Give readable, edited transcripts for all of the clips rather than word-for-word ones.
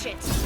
shit!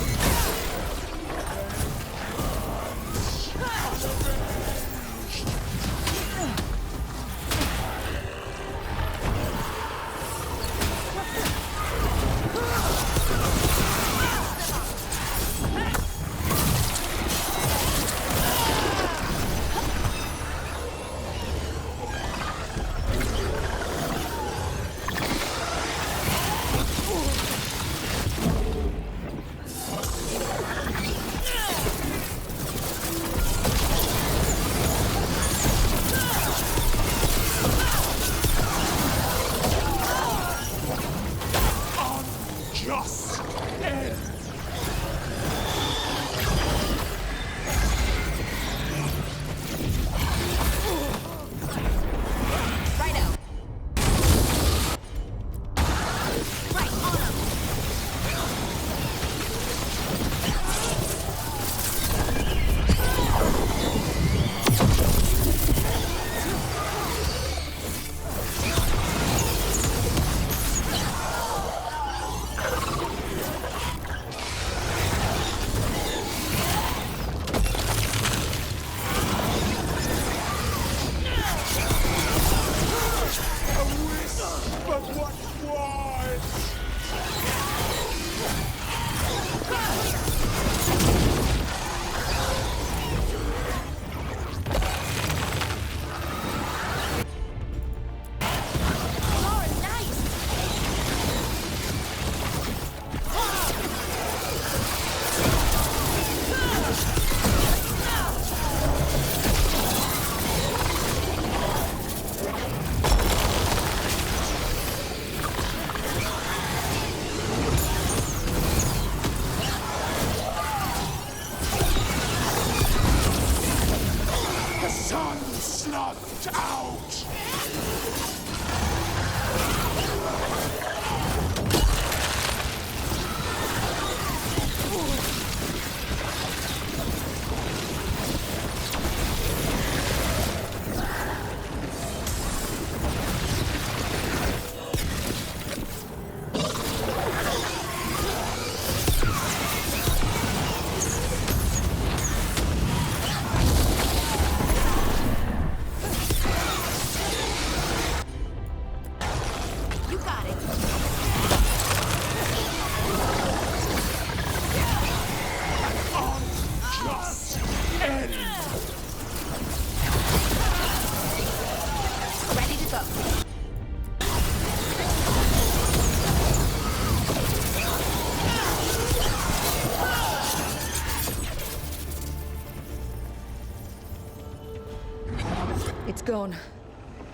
It's gone.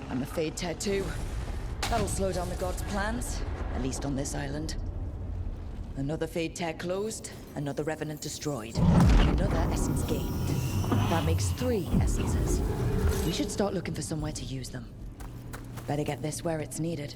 I'm a Fade tattoo. That'll slow down the gods' plans, at least on this island. Another Fade tag closed, another revenant destroyed, another essence gained. That makes 3 essences. We should start looking for somewhere to use them. Better get this where it's needed.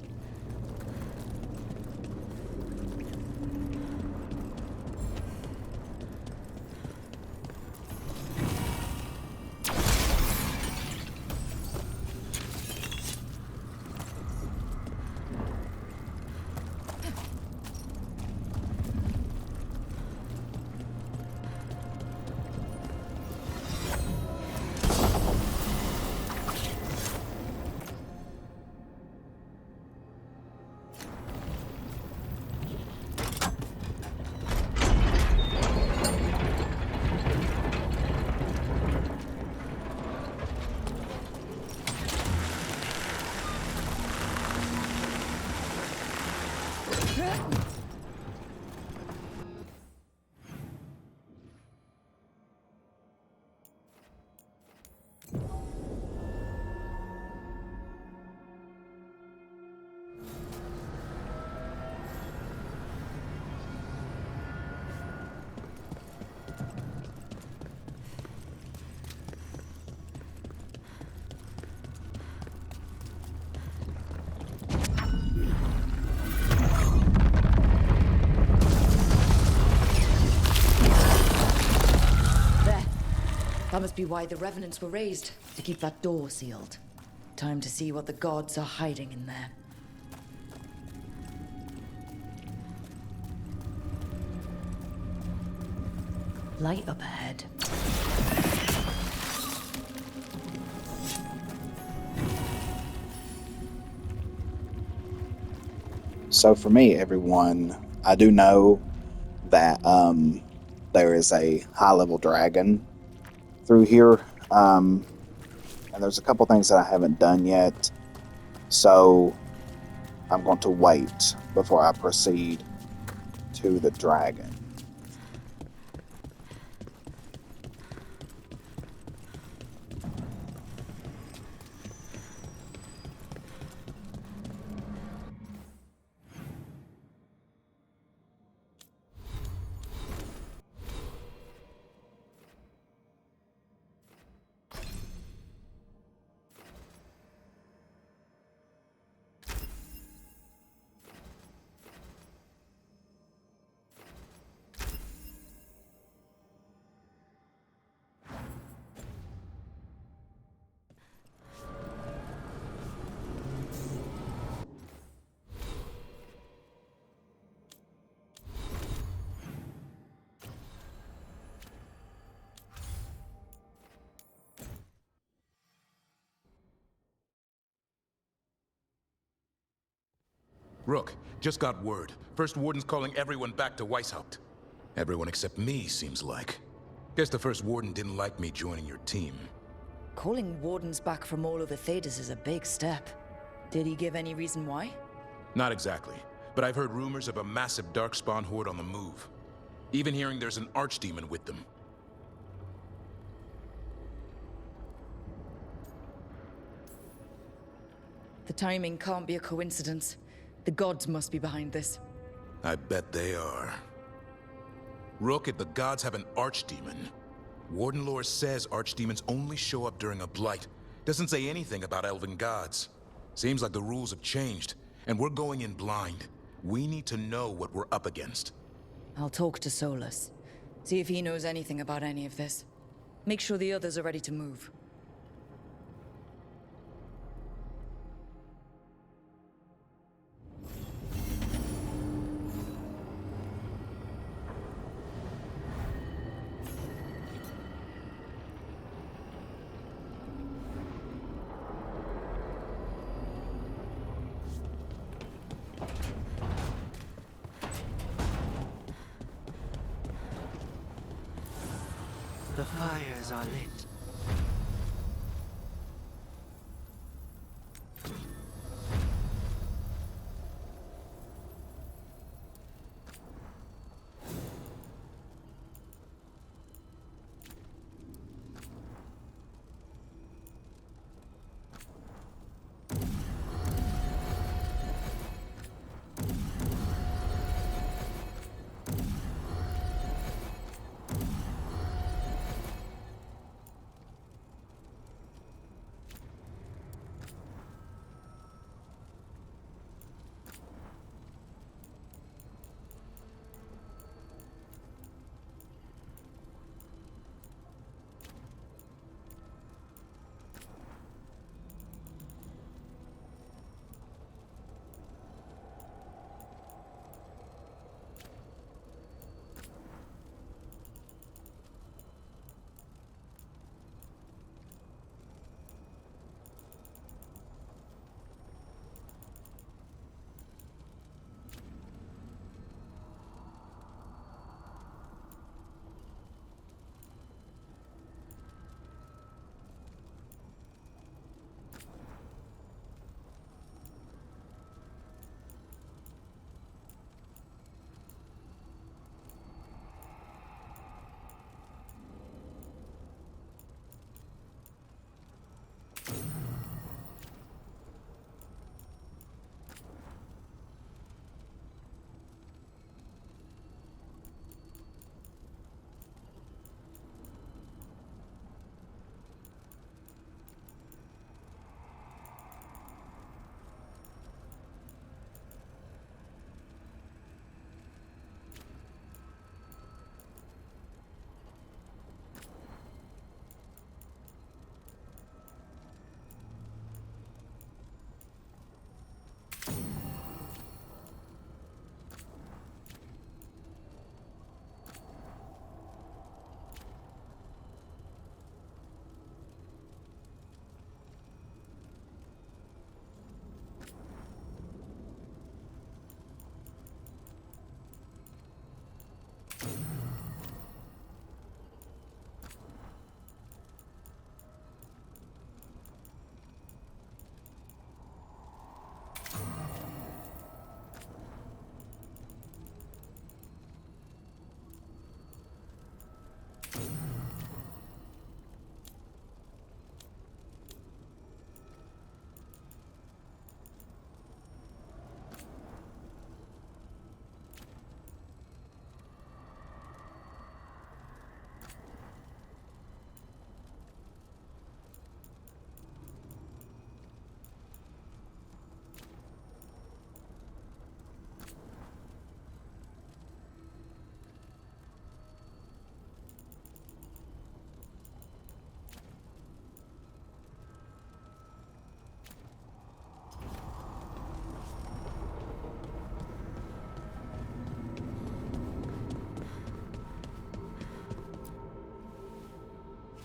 That must be why the revenants were raised, to keep that door sealed. Time to see what the gods are hiding in there. Light up ahead. So for me, everyone, I do know that there is a high-level dragon through here, and there's a couple things that I haven't done yet. So I'm going to wait before I proceed to the dragon. Rook, just got word. First Warden's calling everyone back to Weishaupt. Everyone except me, seems like. Guess the First Warden didn't like me joining your team. Calling wardens back from all over Thedas is a big step. Did he give any reason why? Not exactly, but I've heard rumors of a massive Darkspawn horde on the move. Even hearing there's an archdemon with them. The timing can't be a coincidence. The gods must be behind this. I bet they are. Rook, if the gods have an archdemon, Warden lore says archdemons only show up during a blight. Doesn't say anything about elven gods. Seems like the rules have changed, and we're going in blind. We need to know what we're up against. I'll talk to Solus. See if he knows anything about any of this. Make sure the others are ready to move. The fires are lit.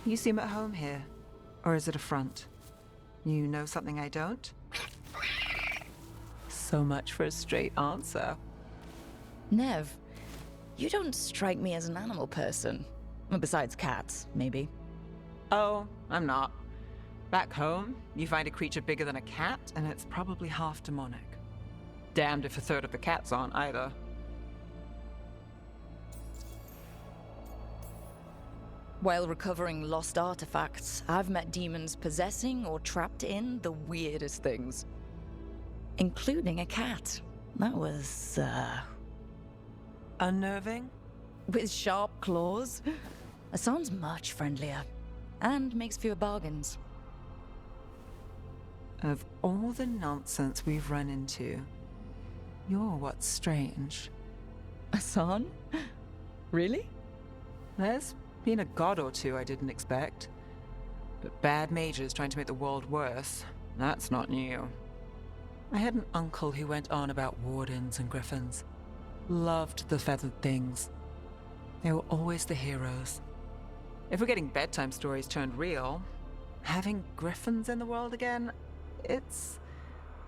You seem at home here. Or is it a front? You know something I don't? So much for a straight answer. Nev, you don't strike me as an animal person. Well, besides cats, maybe. Oh, I'm not. Back home, you find a creature bigger than a cat, and it's probably half demonic. Damned if a third of the cats aren't either. While recovering lost artifacts, I've met demons possessing or trapped in the weirdest things. Including a cat. That was, Unnerving? with sharp claws. Hassan's much friendlier. And makes fewer bargains. Of all the nonsense we've run into, you're what's strange. Hassan? Really? There's been a god or two I didn't expect. But bad mages trying to make the world worse, that's not new. I had an uncle who went on about wardens and griffins. Loved the feathered things. They were always the heroes. If we're getting bedtime stories turned real, having griffins in the world again, it's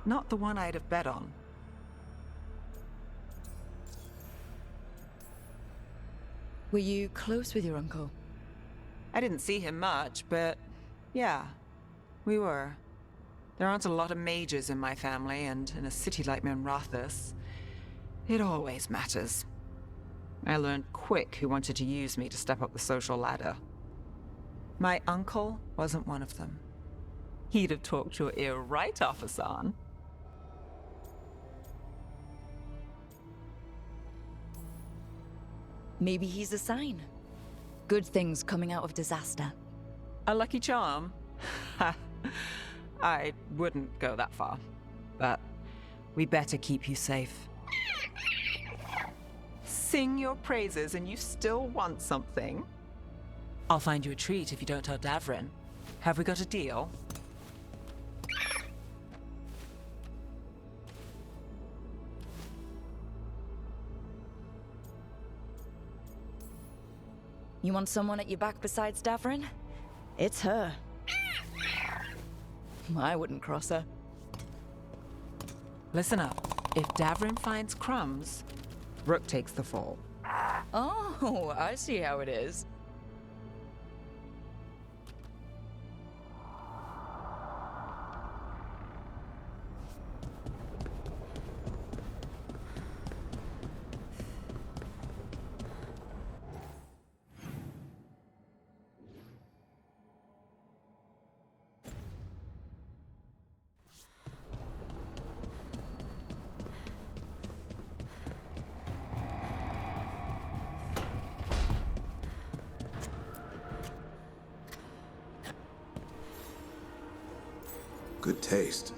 not the one I'd have bet on. Were you close with your uncle? I didn't see him much, but yeah, we were. There aren't a lot of mages in my family, and in a city like Minrathous, it always matters. I learned quick who wanted to use me to step up the social ladder. My uncle wasn't one of them. He'd have talked your ear right off, Hassan. Maybe he's a sign. Good things coming out of disaster. A lucky charm? I wouldn't go that far, but we better keep you safe. Sing your praises and you still want something? I'll find you a treat if you don't tell Davrin. Have we got a deal? You want someone at your back besides Davrin? It's her. I wouldn't cross her. Listen up. If Davrin finds crumbs, Rook takes the fall. Oh, I see how it is. Good taste.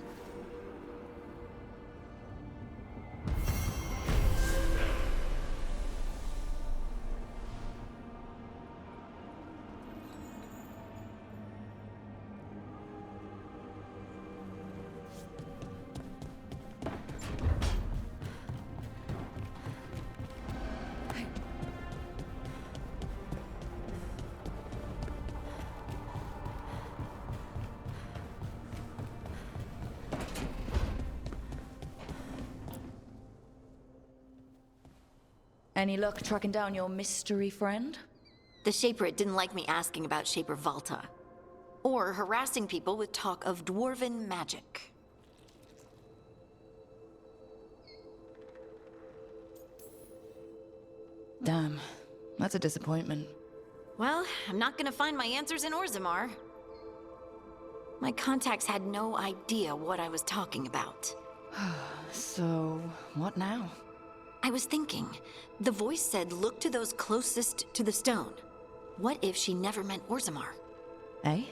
Any luck tracking down your mystery friend? The Shaper didn't like me asking about Shaper Valta. Or harassing people with talk of dwarven magic. Damn, that's a disappointment. Well, I'm not gonna find my answers in Orzammar. My contacts had no idea what I was talking about. So, what now? I was thinking, the voice said look to those closest to the stone. What if she never meant Orzammar? Eh?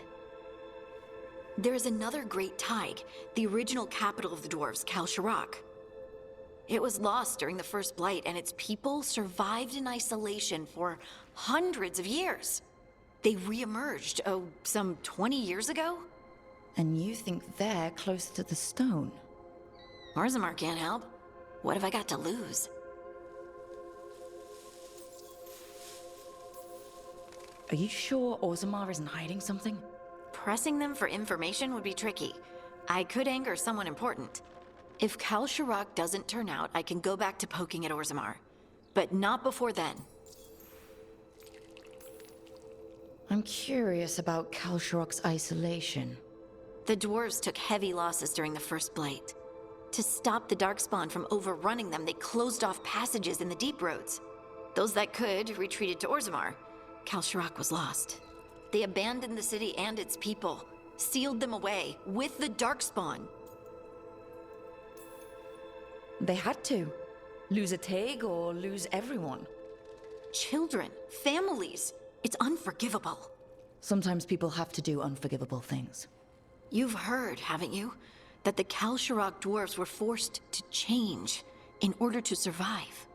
There is another great Tig, the original capital of the dwarves, Kal Shirak. It was lost during the First Blight, and its people survived in isolation for hundreds of years. They re-emerged, some 20 years ago? And you think they're close to the stone? Orzammar can't help. What have I got to lose? Are you sure Orzammar isn't hiding something? Pressing them for information would be tricky. I could anger someone important. If Kal Shirak doesn't turn out, I can go back to poking at Orzammar. But not before then. I'm curious about Kal Shirak's isolation. The dwarves took heavy losses during the First Blight. To stop the Darkspawn from overrunning them, they closed off passages in the deep roads. Those that could retreated to Orzammar. Kal Shirak was lost. They abandoned the city and its people, sealed them away with the Darkspawn. They had to. Lose a Taig or lose everyone. Children, families. It's unforgivable. Sometimes people have to do unforgivable things. You've heard, haven't you, that the Kal Shirak dwarves were forced to change in order to survive.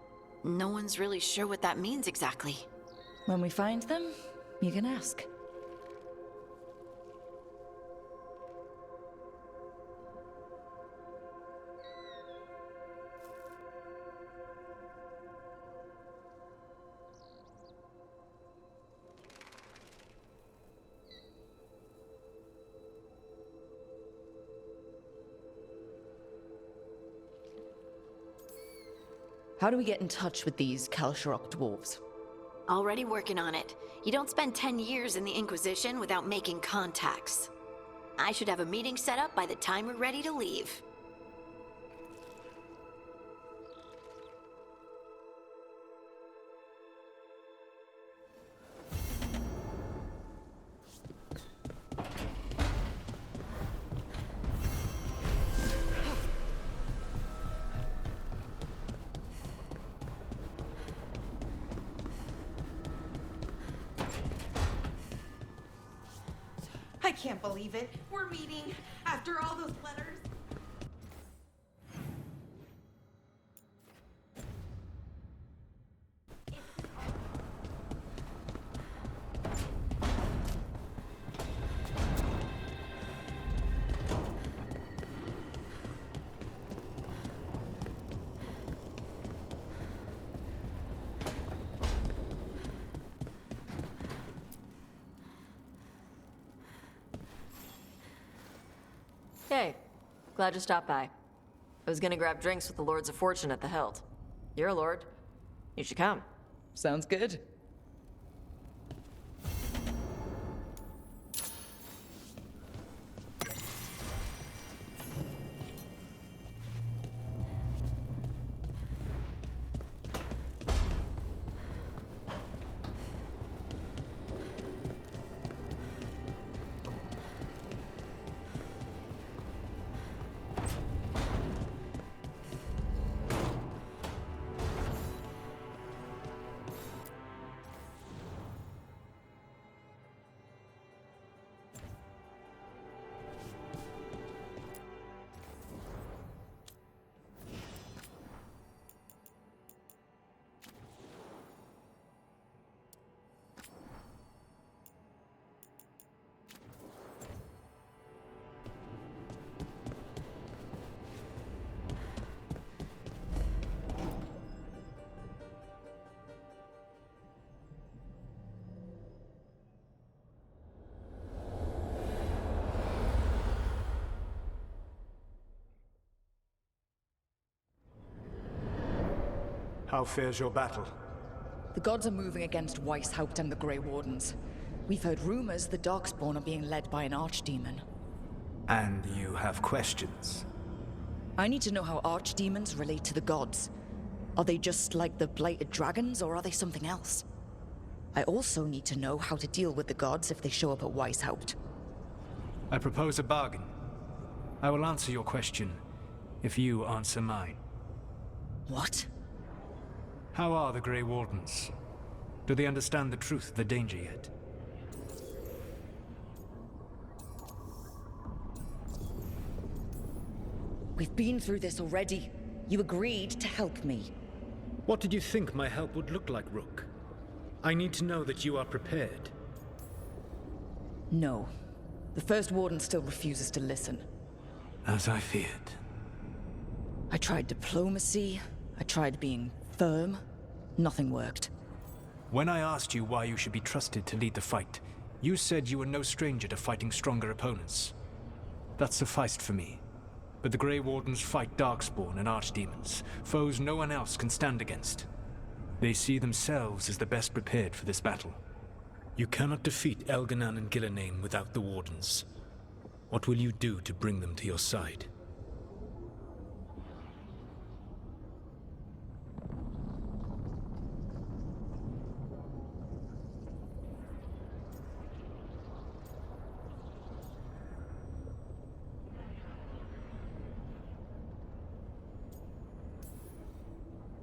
No one's really sure what that means exactly. When we find them, you can ask. How do we get in touch with these Kal Shirak dwarves? Already working on it. You don't spend 10 years in the Inquisition without making contacts. I should have a meeting set up by the time we're ready to leave. I can't believe it. We're meeting after all those letters. Hey, glad you stopped by. I was gonna grab drinks with the Lords of Fortune at the Hilt. You're a lord. You should come. Sounds good. How fares your battle? The gods are moving against Weishaupt and the Grey Wardens. We've heard rumors the Darkspawn are being led by an archdemon. And you have questions? I need to know how archdemons relate to the gods. Are they just like the blighted dragons, or are they something else? I also need to know how to deal with the gods if they show up at Weishaupt. I propose a bargain. I will answer your question if you answer mine. What? How are the Grey Wardens? Do they understand the truth of the danger yet? We've been through this already. You agreed to help me. What did you think my help would look like, Rook? I need to know that you are prepared. No. The First Warden still refuses to listen. As I feared. I tried diplomacy. I tried being firm. Nothing worked. When I asked you why you should be trusted to lead the fight, you said you were no stranger to fighting stronger opponents. That sufficed for me. But the Grey Wardens fight Darkspawn and Archdemons, foes no one else can stand against. They see themselves as the best prepared for this battle. You cannot defeat Elganan and Gillenane without the Wardens. What will you do to bring them to your side?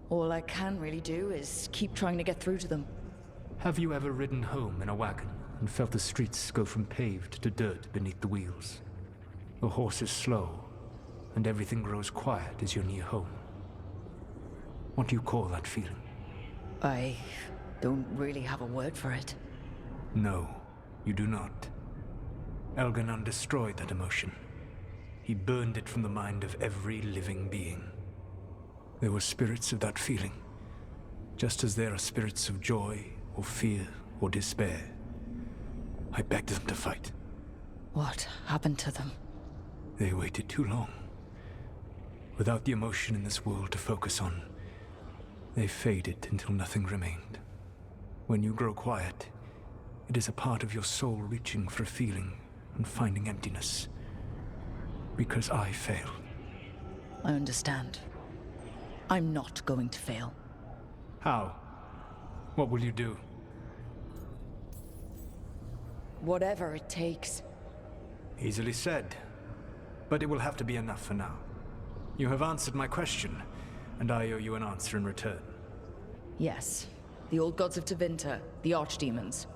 All I can really do is keep trying to get through to them. Have you ever ridden home in a wagon and felt the streets go from paved to dirt beneath the wheels? The horse is slow, and everything grows quiet as you're near home. What do you call that feeling? I don't really have a word for it. No, you do not. Elganan destroyed that emotion. He burned it from the mind of every living being. There were spirits of that feeling, just as there are spirits of joy, or fear, or despair. I begged them to fight. What happened to them? They waited too long. Without the emotion in this world to focus on, they faded until nothing remained. When you grow quiet, it is a part of your soul reaching for a feeling and finding emptiness. Because I failed. I understand. I'm not going to fail. How? What will you do? Whatever it takes. Easily said. But it will have to be enough for now. You have answered my question, and I owe you an answer in return. Yes. The old gods of Tevinter, the archdemons.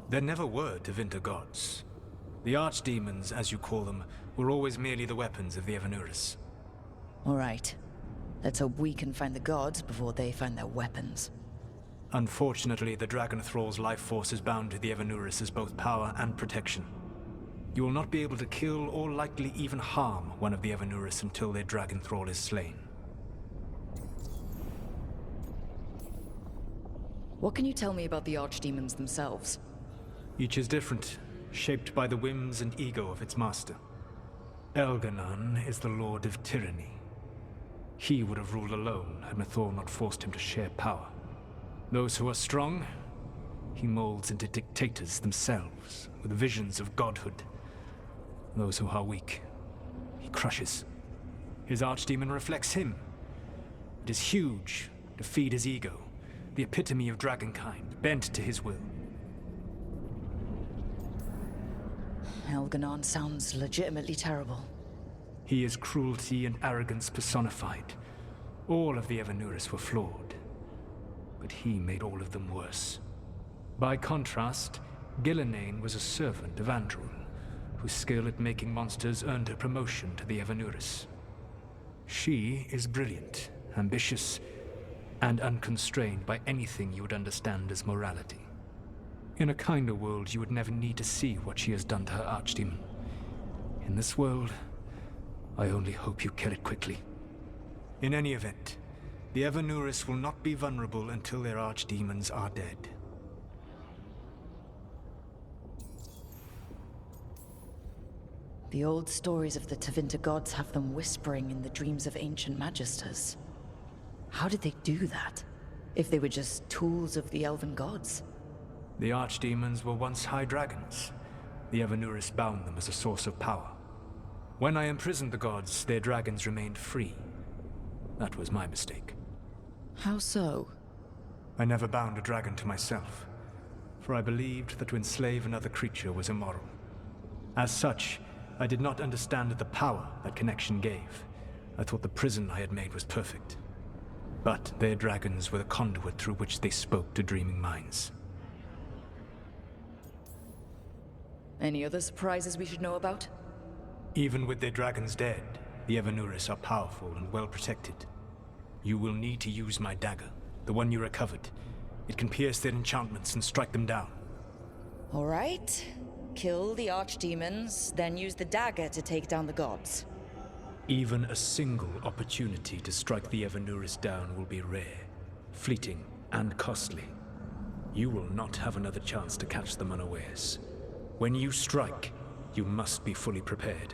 There never were Tevinter gods. The archdemons, as you call them, were always merely the weapons of the Evanuris. All right. Let's hope we can find the gods before they find their weapons. Unfortunately, the Dragon Thrall's life force is bound to the Evanuris as both power and protection. You will not be able to kill or likely even harm one of the Evanuris until their Dragon Thrall is slain. What can you tell me about the archdemons themselves? Each is different, shaped by the whims and ego of its master. Elganan is the Lord of Tyranny. He would have ruled alone had Mythor not forced him to share power. Those who are strong, he molds into dictators themselves, with visions of godhood. Those who are weak, he crushes. His archdemon reflects him. It is huge, to feed his ego, the epitome of dragonkind, bent to his will. Elganan sounds legitimately terrible. He is cruelty and arrogance personified. All of the Evanuris were flawed, but he made all of them worse. By contrast, Gillenane was a servant of Andrul, whose skill at making monsters earned her promotion to the Evanuris. She is brilliant, ambitious, and unconstrained by anything you would understand as morality. In a kinder world, you would never need to see what she has done to her archdemon. In this world, I only hope you kill it quickly. In any event, the Evanuris will not be vulnerable until their archdemons are dead. The old stories of the Tevinter gods have them whispering in the dreams of ancient magisters. How did they do that? If they were just tools of the elven gods? The archdemons were once high dragons. The Evanuris bound them as a source of power. When I imprisoned the gods, their dragons remained free. That was my mistake. How so? I never bound a dragon to myself, for I believed that to enslave another creature was immoral. As such, I did not understand the power that connection gave. I thought the prison I had made was perfect. But their dragons were the conduit through which they spoke to dreaming minds. Any other surprises we should know about? Even with their dragons dead, the Evanuris are powerful and well protected. You will need to use my dagger, the one you recovered. It can pierce their enchantments and strike them down. All right. Kill the archdemons, then use the dagger to take down the gods. Even a single opportunity to strike the Evanuris down will be rare, fleeting, and costly. You will not have another chance to catch them unawares. When you strike, you must be fully prepared.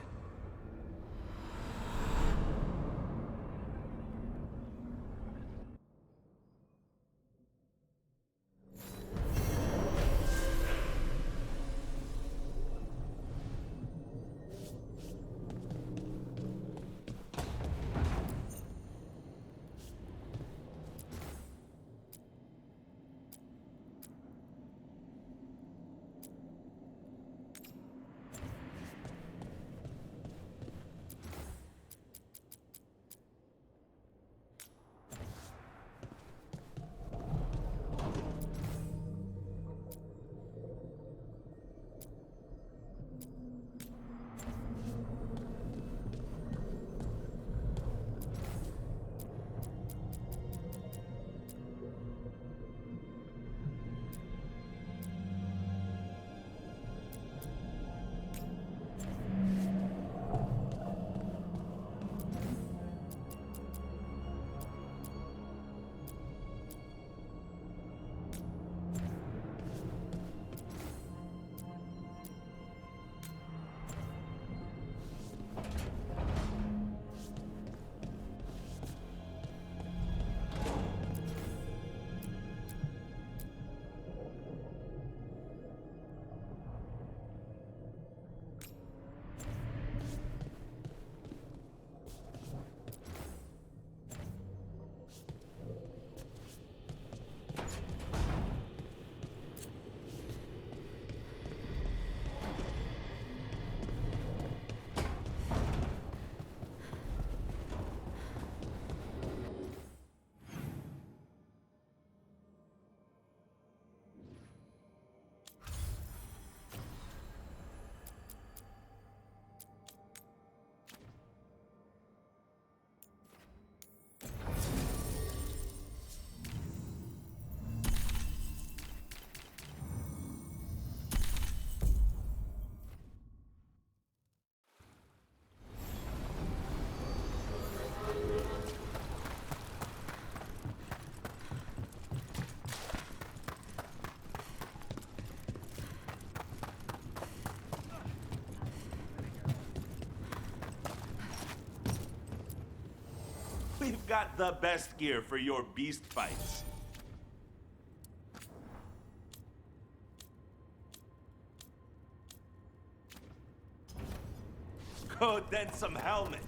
We've got the best gear for your beast fights. Go dent some helmets.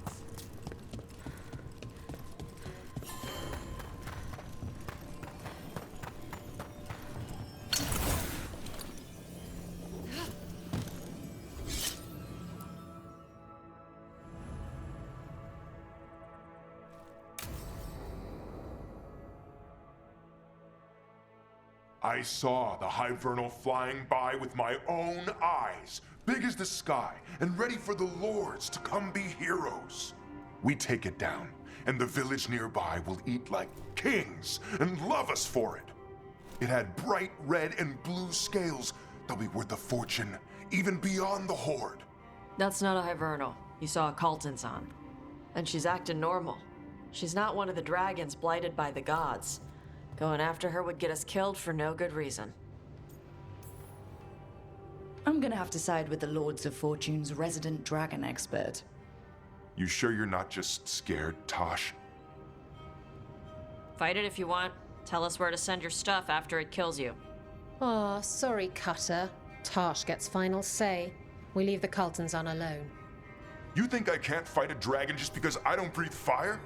I saw the Hivernal flying by with my own eyes, big as the sky, and ready for the lords to come be heroes. We take it down, and the village nearby will eat like kings and love us for it. It had bright red and blue scales. They'll be worth a fortune, even beyond the Horde. That's not a Hivernal. You saw a Calton's on. And she's acting normal. She's not one of the dragons blighted by the gods. Going after her would get us killed for no good reason. I'm gonna have to side with the Lords of Fortune's resident dragon expert. You sure you're not just scared, Tosh? Fight it if you want. Tell us where to send your stuff after it kills you. Aw, sorry, Cutter. Tosh gets final say. We leave the Caltons on alone. You think I can't fight a dragon just because I don't breathe fire?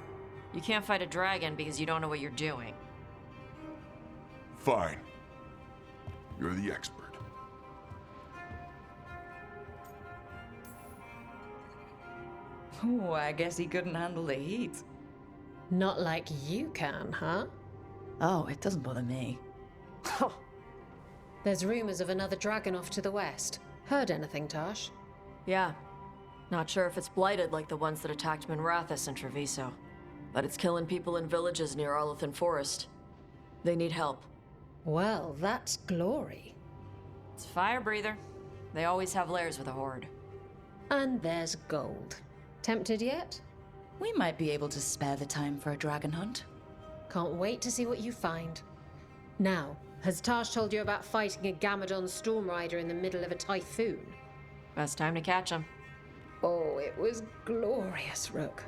You can't fight a dragon because you don't know what you're doing. Fine. You're the expert. Oh, I guess he couldn't handle the heat. Not like you can, huh? Oh, it doesn't bother me. There's rumors of another dragon off to the west. Heard anything, Tosh? Yeah. Not sure if it's blighted like the ones that attacked Minrathous and Treviso. But it's killing people in villages near Arlethan Forest. They need help. Well, that's glory. It's a fire breather. They always have lairs with a horde. And there's gold. Tempted yet? We might be able to spare the time for a dragon hunt. Can't wait to see what you find. Now, Has Tash told you about fighting a Gamadon storm rider in the middle of a typhoon? Best time to catch him. Oh, it was glorious, Rook.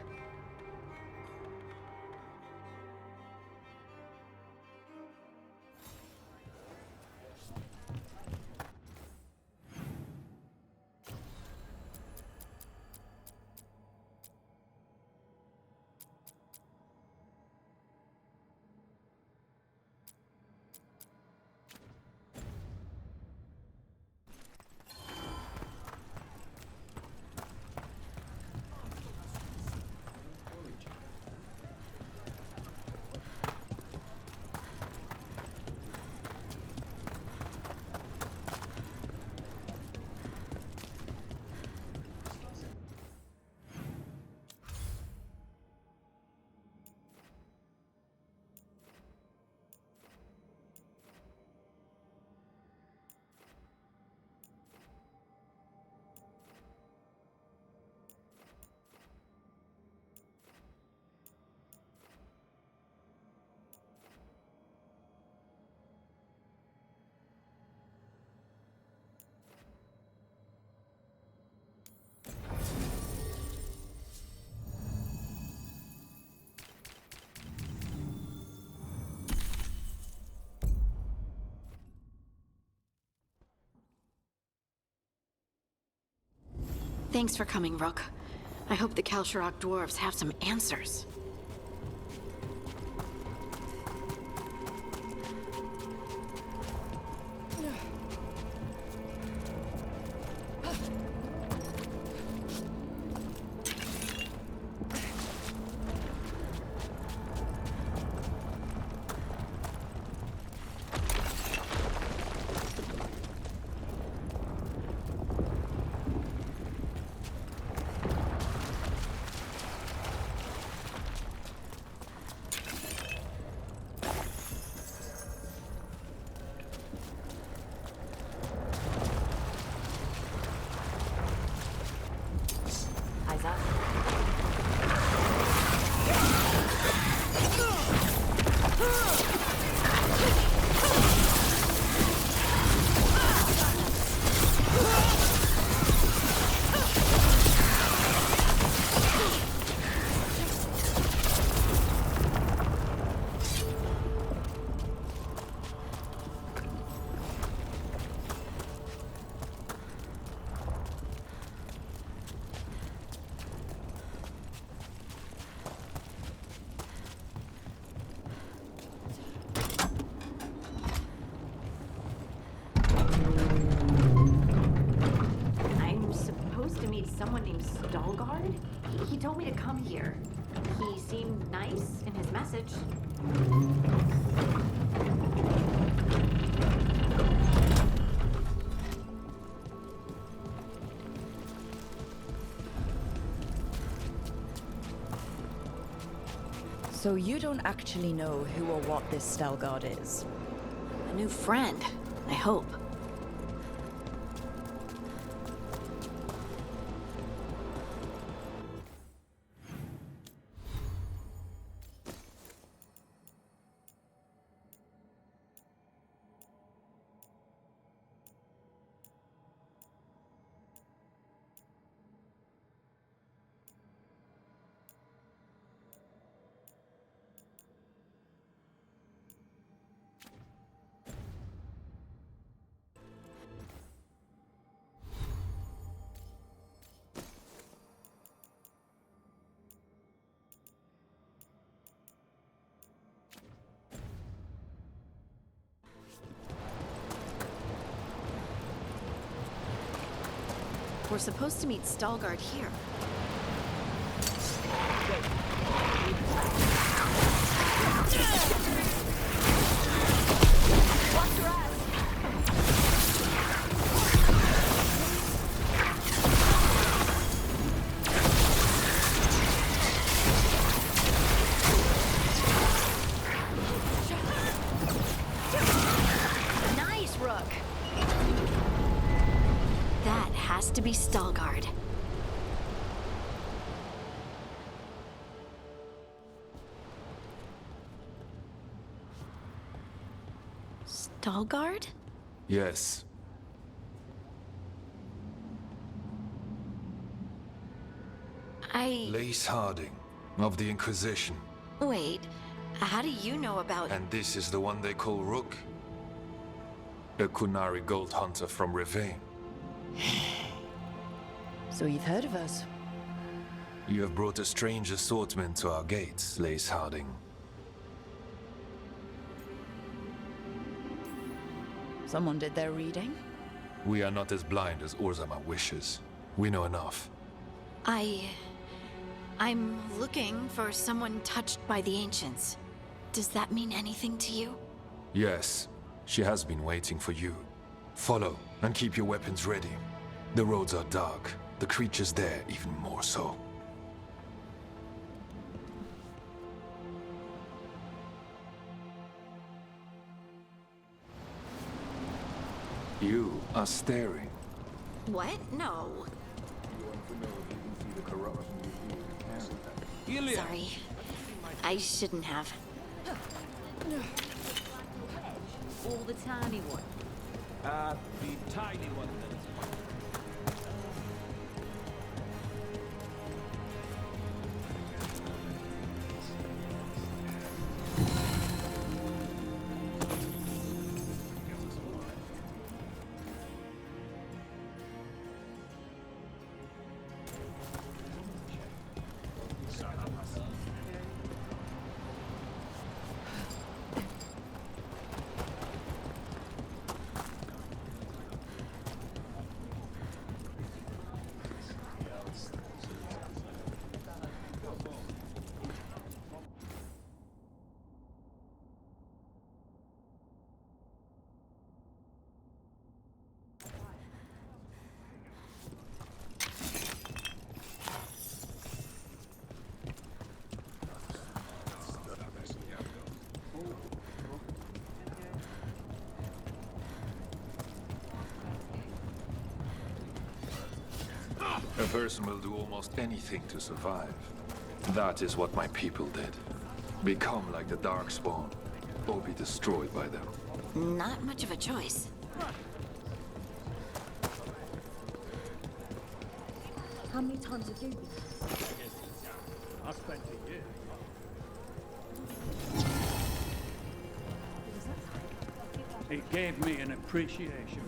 Thanks for coming, Rook. I hope the Kalsharok dwarves have some answers. Eyes up. Someone named Veilguard? He told me to come here. He seemed nice in his message. So you don't actually know who or what this Veilguard is? A new friend, I hope. We're supposed to meet Veilguard here. Watch your ass! Nice, Rook! That has to be Veilguard. Stalgard? Yes. Lace Harding, of the Inquisition. Wait, how do you know about... And this is the one they call Rook? A Kunari gold hunter from Revein. So you've heard of us? You have brought a strange assortment to our gates, Lace Harding. Someone did their reading? We are not as blind as Orzama wishes. We know enough. I'm looking for someone touched by the Ancients. Does that mean anything to you? Yes, she has been waiting for you. Follow, and keep your weapons ready. The roads are dark, the creatures there even more so. You are staring. What? No. Sorry. I shouldn't have. Or the tiny one? The tiny one. A person will do almost anything to survive. That is what my people did. Become like the Darkspawn, or be destroyed by them. Not much of a choice. How many times have you been? I spent a year. It gave me an appreciation.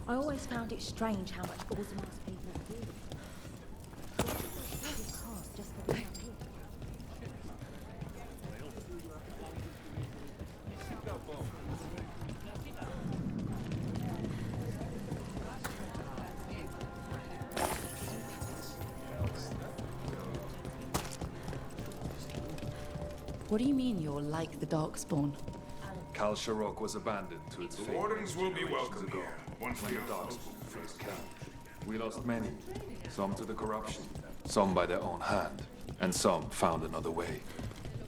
I always found it strange how much Orzamar's people do. Just for being here. What do you mean you're like the Darkspawn? Kal Sharok was abandoned to its fate. Wardens will be welcome ago, here, once when the the Darkspawn first came. We lost many, some to the corruption, some by their own hand, and some found another way.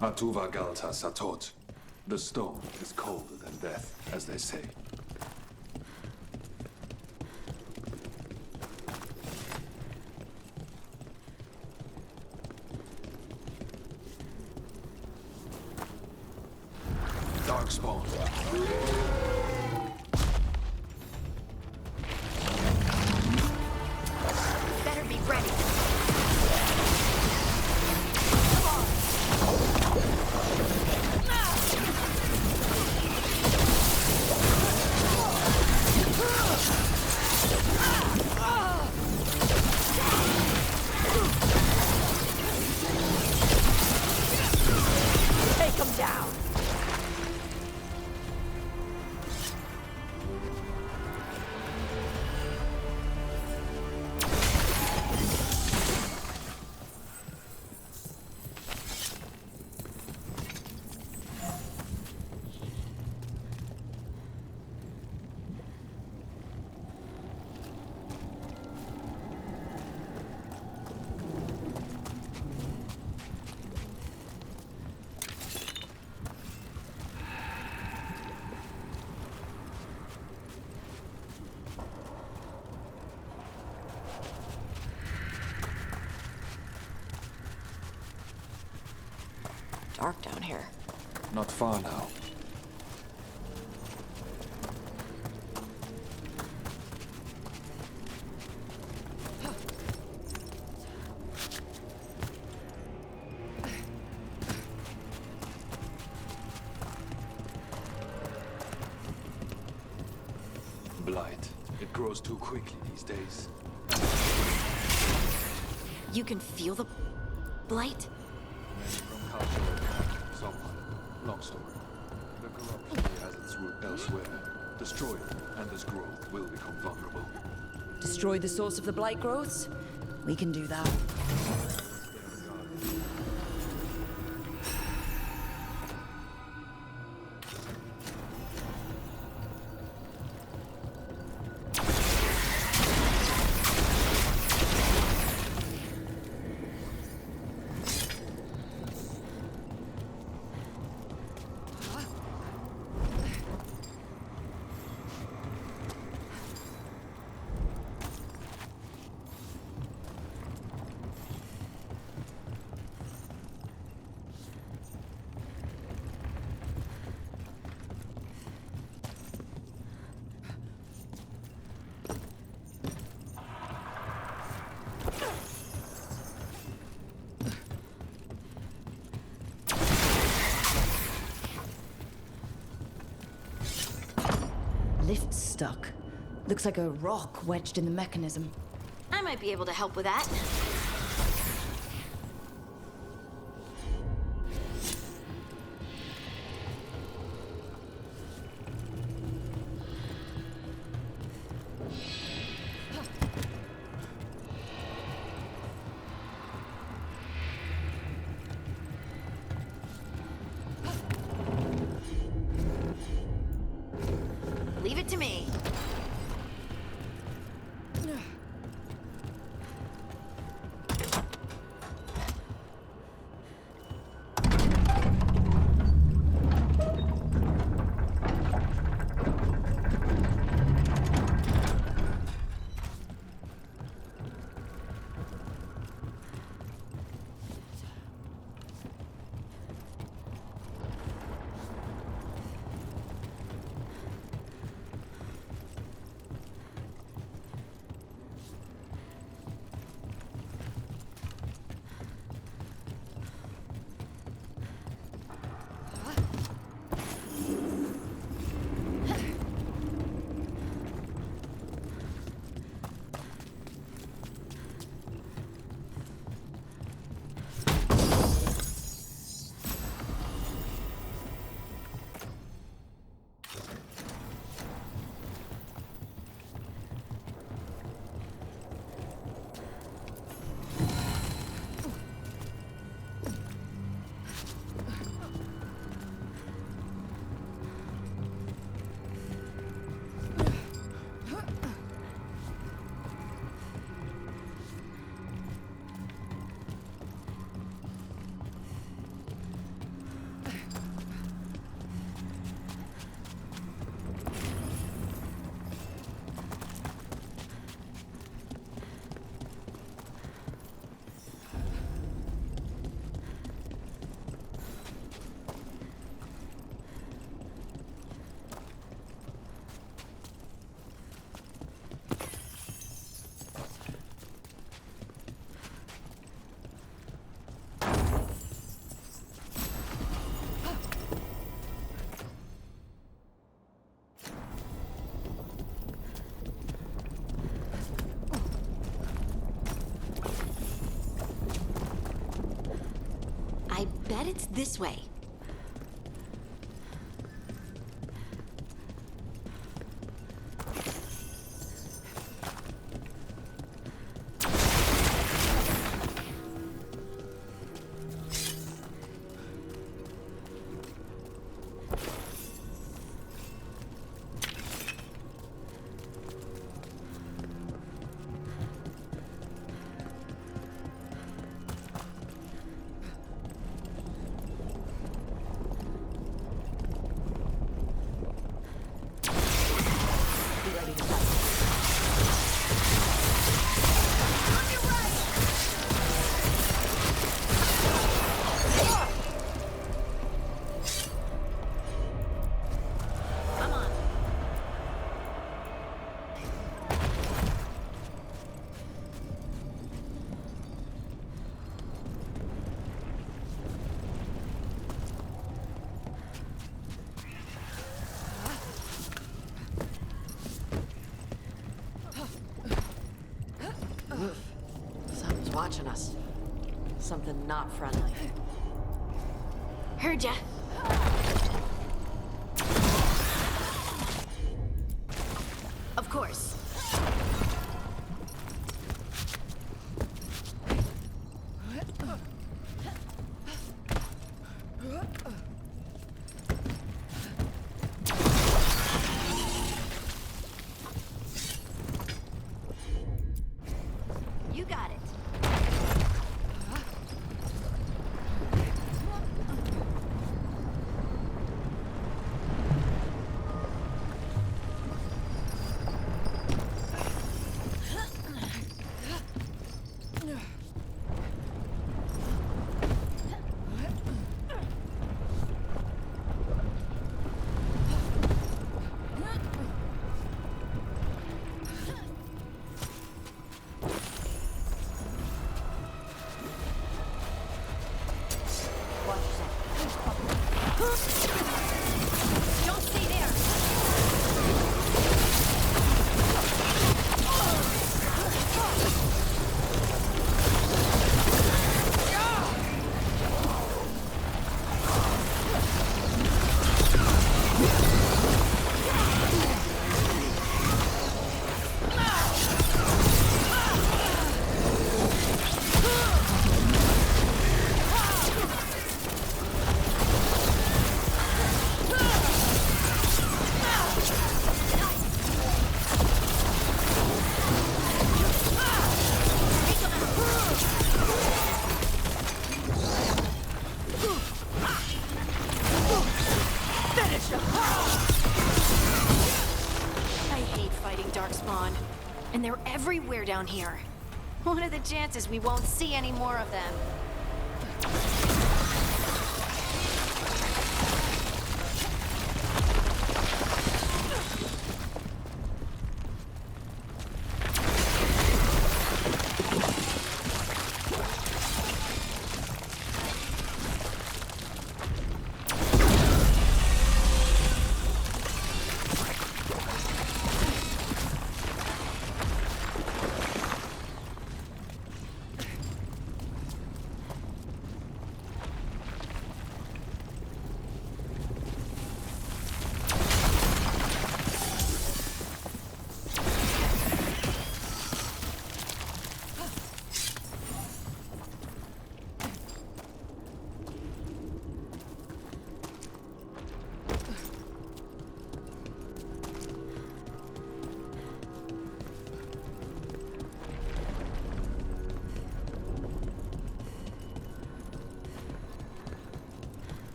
Atuva Galta Satot. The stone is colder than death, as they say. Darkspawn. Better be ready. Take him down! dark down here. Not far now. Blight. It grows too quickly these days. You can feel the blight? Many from culture. Someone. Long story. The corruption here has its root elsewhere. Destroy it, and this growth will become vulnerable. Destroy the source of the blight growths? We can do that. Lift's stuck. Looks like a rock wedged in the mechanism. I might be able to help with that. Leave it to me. I bet it's this way. us. Something not friendly. Heard ya. Of course. You got it. Don't stay there. I hate fighting Darkspawn. And they're everywhere down here. What are the chances we won't see any more of them?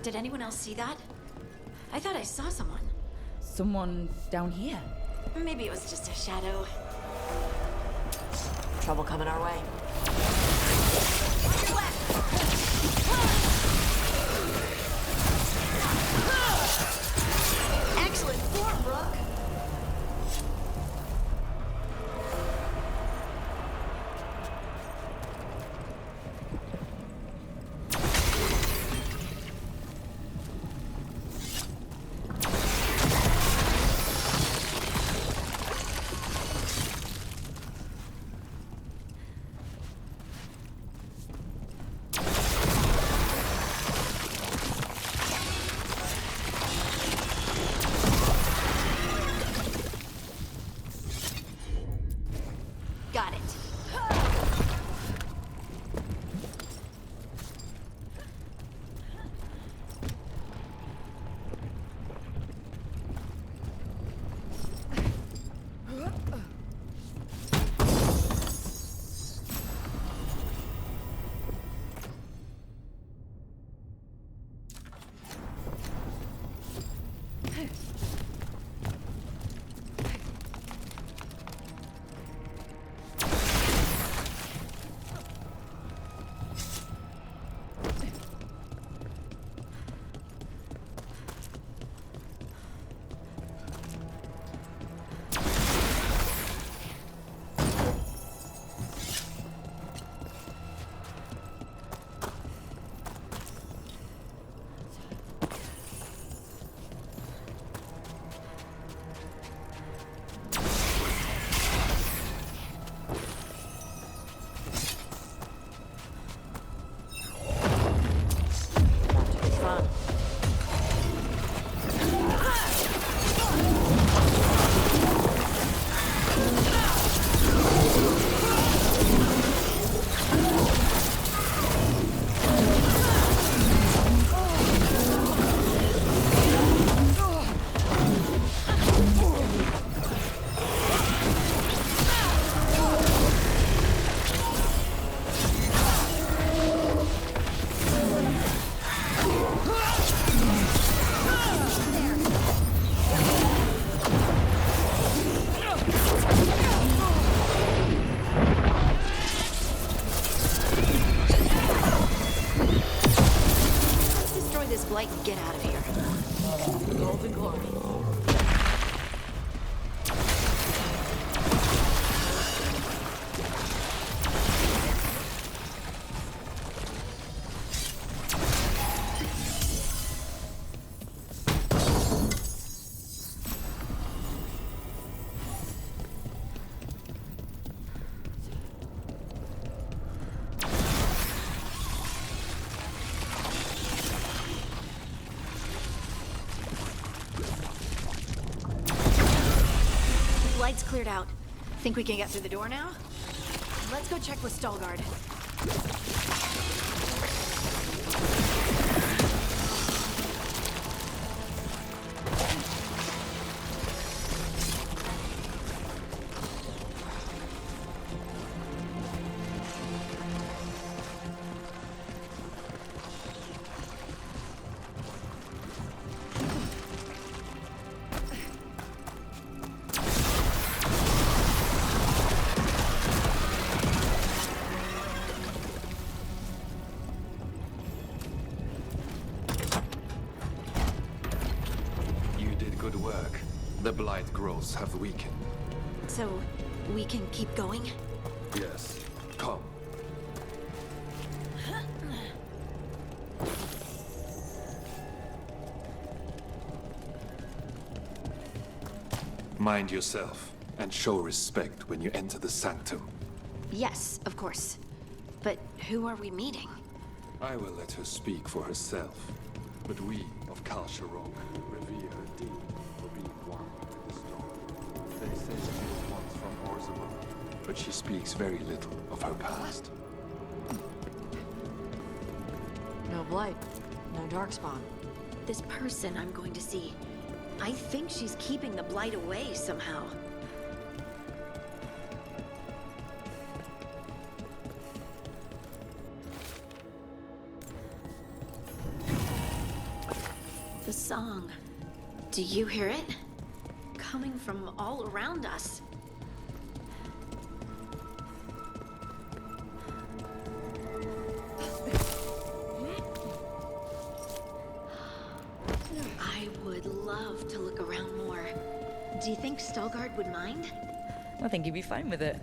Did anyone else see that? I thought I saw someone. Someone down here? Maybe it was just a shadow. Trouble coming our way. Excellent form, Rook. light and get out of here. Golden glory. Light's cleared out. Think we can get through the door now? Let's go check with Veilguard. Good work. The blight growths have weakened. So, we can keep going? Yes. Come. Mind yourself, and show respect when you enter the sanctum. Yes, of course. But who are we meeting? I will let her speak for herself. But we of CROSSROADS revere her deeply for being one with the storm. They say she was once from Orzammar, but she speaks very little of her past. No blight, no darkspawn. This person I'm going to see. I think she's keeping the blight away somehow. The song. Do you hear it? Coming from all around us. I would love to look around more. Do you think Veilguard would mind? I think he'd be fine with it.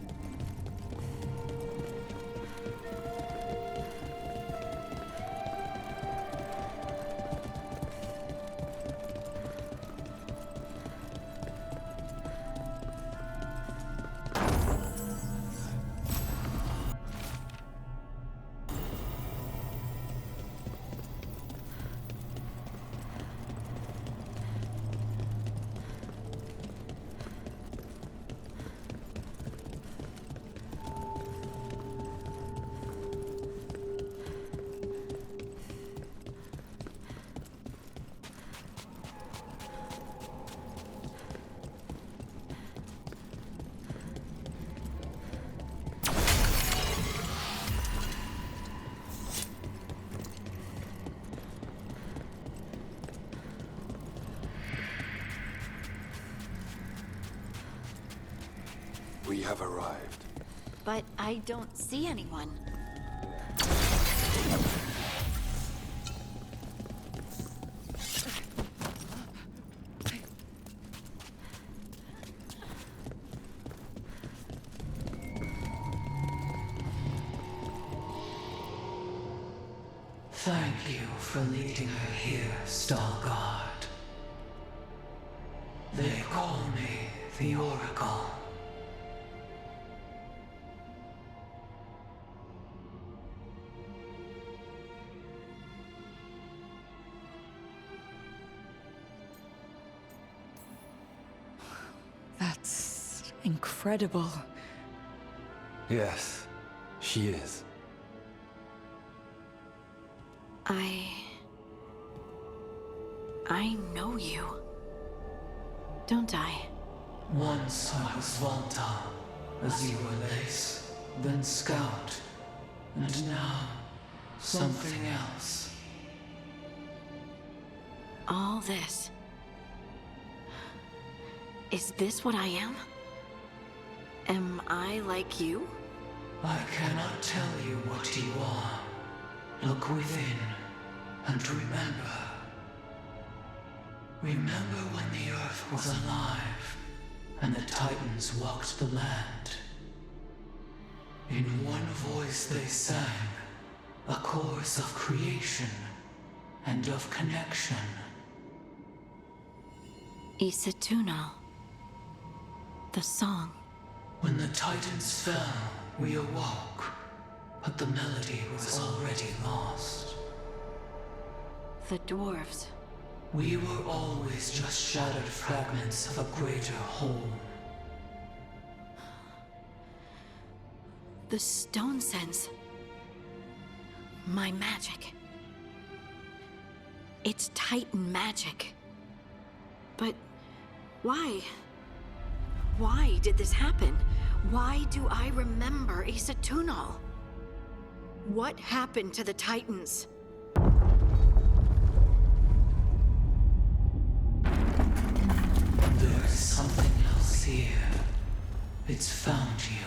We have arrived. But I don't see anyone. Thank you for leading her here, Veilguard. They call me the Oracle. That's incredible. Yes, she is. I know you. Don't I? Once I was Volta, as you were Lace, then Scout, and now something else. All this. Is this what I am? Am I like you? I cannot tell you what you are. Look within, and remember, Remember when the earth was alive, and the Titans walked the land? In one voice they sang, a chorus of creation and of connection. Isatunal. The song. When the Titans fell, we awoke, but the melody was already lost. The dwarves. We were always just shattered fragments of a greater whole. The stone sense. My magic. It's Titan magic. But why? Why did this happen? Why do I remember Isatunal? What happened to the Titans? There's something else here. It's found you.